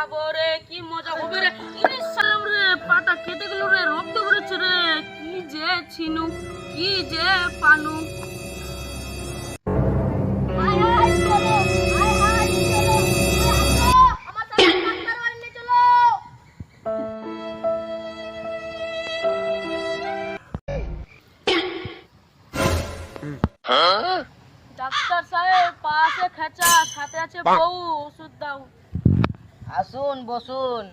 খাবো রে, কি মজা হবে রে। ইরে সালাম রে, পাটা কেটে গেল রে, রক্ত বেরোচ্ছে রে। কি যে ছিনু, কি যে পানু। ডাক্তার সাহেব, পাশে খেচা, সাথে আছে বউ, ওষুধ দাও। আসুন, বসুন।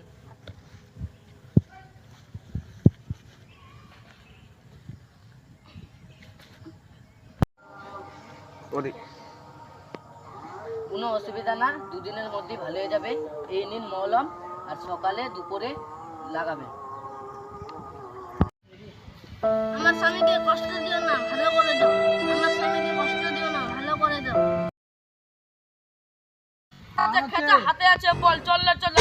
কোনো অসুবিধা না, দুদিনের মধ্যেই ভালো হয়ে যাবে। এই নিন মলম, আর সকালে দুপুরে লাগাবেন। আমার স্বামীকে কষ্ট দিও না, ভালো করে দাও। আমার স্বামীকে কষ্ট দিও না, ভালো করে দাও। হাতে খেচা, হাতে আছে বল, চল রে, চল।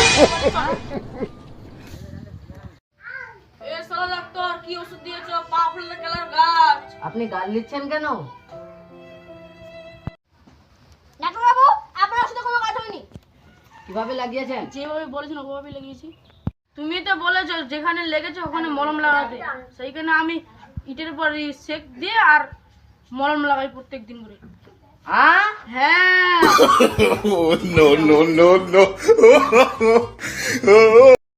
এ সালা ডাক্তার, কি ওষুধ দিয়েছো? পা ফুলে গেলার গাছ। আপনি গাল দিচ্ছেন কেন? ডাক্তারবাবু, আপনার ওষুধে কোনো কাজ হয়নি। কিভাবে লাগিয়েছেন? যেভাবে বলেছেন ওভাবে লাগিয়েছি। তুমি তো বলেছো যেখানে লেগেছে ওখানে মলম লাগাতে, সেইখানে আমি ইটের উপর সেক দিয়ে আর মলম লাগাই প্রত্যেক দিন করে। হ্যাঁ। No, no, no, no.